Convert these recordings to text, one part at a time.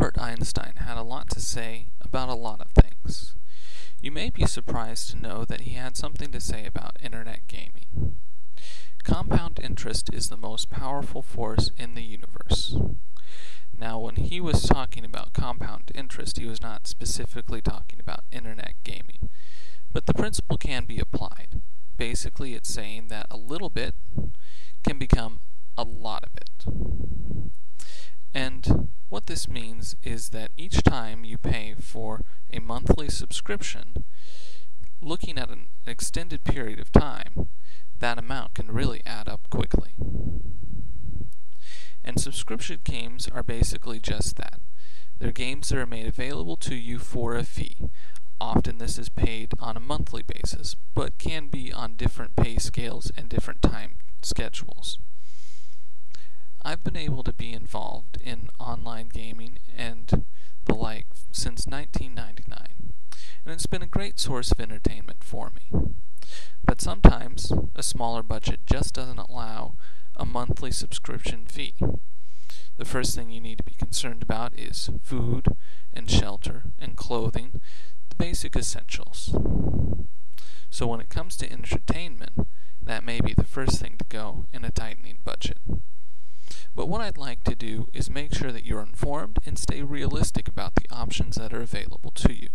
Albert Einstein had a lot to say about a lot of things. You may be surprised to know that he had something to say about internet gaming. Compound interest is the most powerful force in the universe. Now, when he was talking about compound interest, he was not specifically talking about internet gaming, but the principle can be applied. Basically, it's saying that a little bit can become a lot of it. And what this means is that each time you pay for a monthly subscription, looking at an extended period of time, that amount can really add up quickly. And subscription games are basically just that. They're games that are made available to you for a fee. Often this is paid on a monthly basis, but can be on different pay scales and different time schedules. I've been able to be involved in online gaming and the like since 1999, and it's been a great source of entertainment for me. But sometimes a smaller budget just doesn't allow a monthly subscription fee. The first thing you need to be concerned about is food and shelter and clothing, the basic essentials. So when it comes to entertainment, that may be the first thing to go in a tightening budget. But what I'd like to do is make sure that you're informed and stay realistic about the options that are available to you.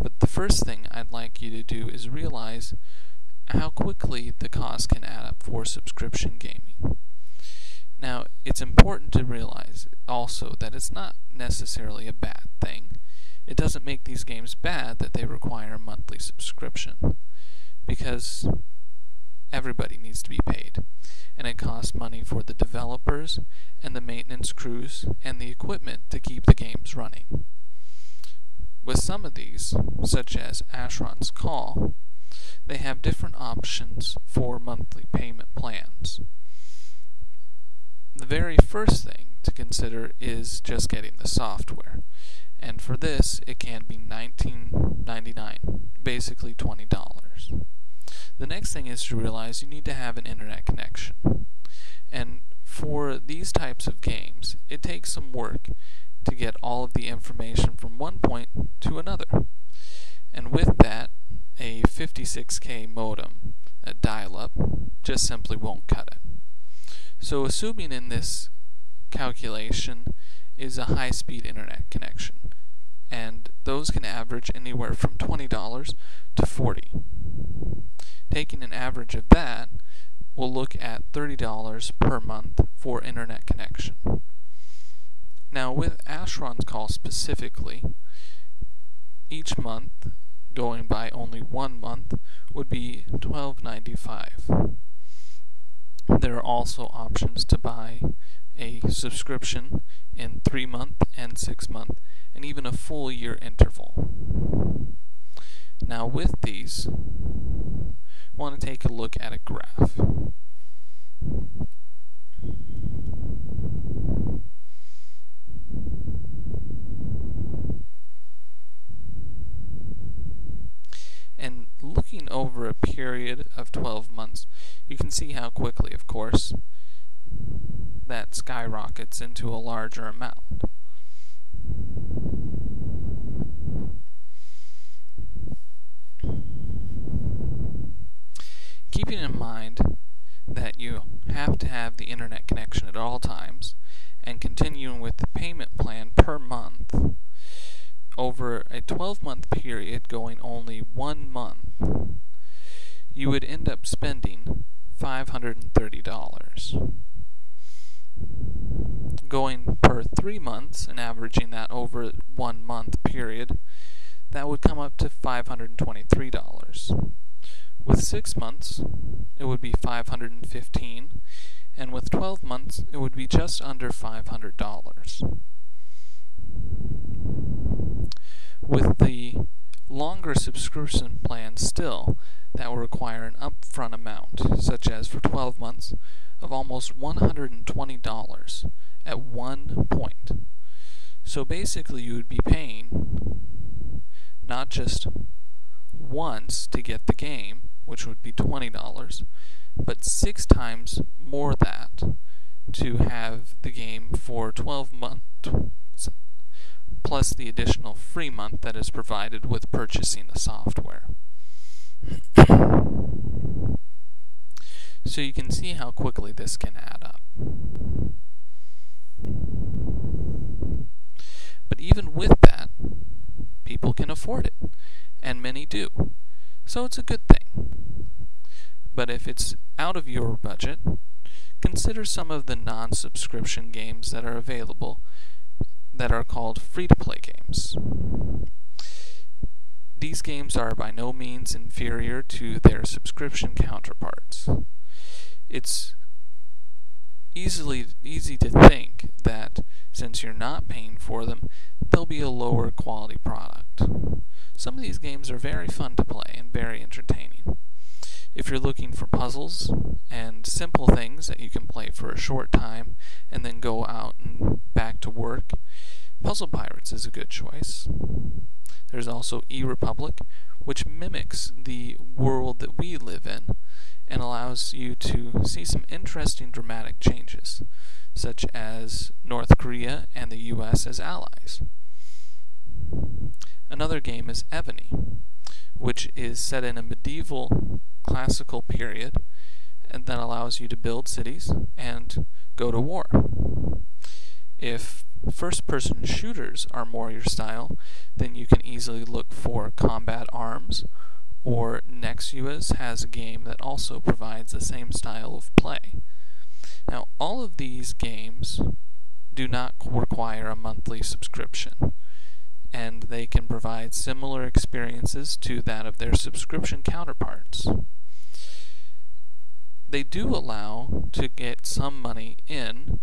But the first thing I'd like you to do is realize how quickly the cost can add up for subscription gaming. Now, it's important to realize also that it's not necessarily a bad thing. It doesn't make these games bad that they require a monthly subscription, because everybody needs to be paid, and it costs money for the developers and the maintenance crews and the equipment to keep the games running. With some of these, such as Ashron's Call, they have different options for monthly payment plans. The very first thing to consider is just getting the software, and for this it can be $19.99, basically $20. The next thing is to realize you need to have an internet connection, and for these types of games it takes some work to get all of the information from one point to another, and with that a 56K modem, a dial-up, just simply won't cut it. So assuming in this calculation is a high-speed internet connection, and those can average anywhere from $20 to $40. Taking an average of that, we'll look at $30 per month for internet connection. Now with Ashron's Call specifically, each month, going by only 1 month, would be $12.95. There are also options to buy a subscription in 3-month and 6-month, and even a full year interval. Now with these, I want to take a look at a graph. And looking over a period of 12 months, you can see how quickly, of course, that skyrockets into a larger amount. Keeping in mind that you have to have the internet connection at all times, and continuing with the payment plan per month, over a 12-month period going only 1 month, you would end up spending $530. Going per 3 months and averaging that over 1 month period, that would come up to $523. With 6 months, it would be $515, and with 12 months, it would be just under $500. With the longer subscription plans still, that will require an upfront amount, such as for 12 months, of almost $120 at one point. So basically you would be paying not just once to get the game, which would be $20, but 6 times more that to have the game for 12 months plus the additional free month that is provided with purchasing the software. So you can see how quickly this can add up. But even with that, people can afford it, and many do. So it's a good thing. But if it's out of your budget, consider some of the non-subscription games that are available that are called free-to-play games. These games are by no means inferior to their subscription counterparts. It's easy to think that since you're not paying for them, they'll be a lower quality product. Some of these games are very fun to play and very entertaining. If you're looking for puzzles and simple things that you can play for a short time and then go out and back to work, Puzzle Pirates is a good choice. There's also eRepublic, which mimics the world that we live in and allows you to see some interesting dramatic changes, such as North Korea and the US as allies. Another game is Irvine, which is set in a medieval classical period and that allows you to build cities and go to war. If first-person shooters are more your style, then you can easily look for Combat Arms, or Nexus has a game that also provides the same style of play. Now, all of these games do not require a monthly subscription, and they can provide similar experiences to that of their subscription counterparts. They do allow to get some money in,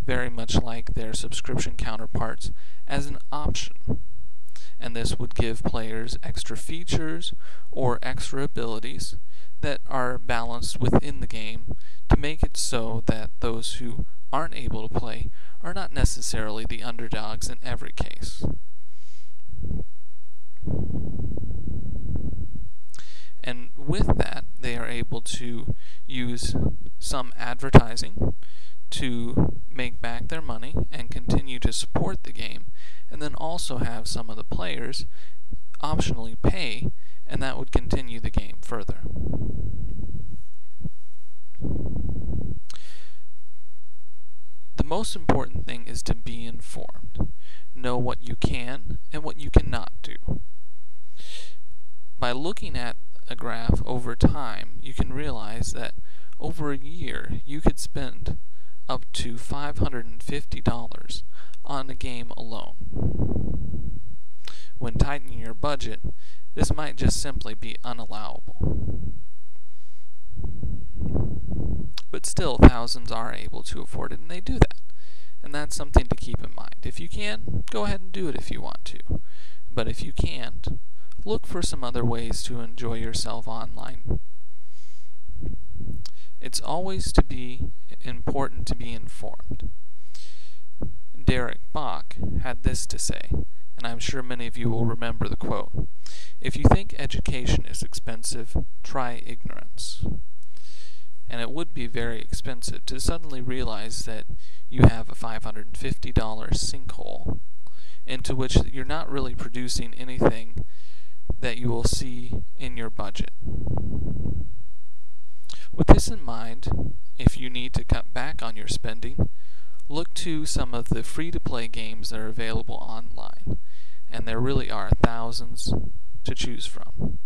very much like their subscription counterparts, as an option. And this would give players extra features or extra abilities that are balanced within the game to make it so that those who aren't able to play are not necessarily the underdogs in every case. And with that, they are able to use some advertising to make back their money and continue to support the game, and then also have some of the players optionally pay, and that would continue the game further. The most important thing is to be informed. Know what you can and what you cannot do. By looking at a graph over time, you can realize that over a year you could spend up to $550 on a game alone. When tightening your budget, this might just simply be unallowable. But still, thousands are able to afford it, and they do that. And that's something to keep in mind. If you can, go ahead and do it if you want to. But if you can't, look for some other ways to enjoy yourself online. It's always important to be informed. Derek Bach had this to say, and I'm sure many of you will remember the quote: "If you think education is expensive, try ignorance." And it would be very expensive to suddenly realize that you have a $550 sinkhole into which you're not really producing anything that you will see in your budget. With this in mind, if you need to cut back on your spending, look to some of the free-to-play games that are available online, and there really are thousands to choose from.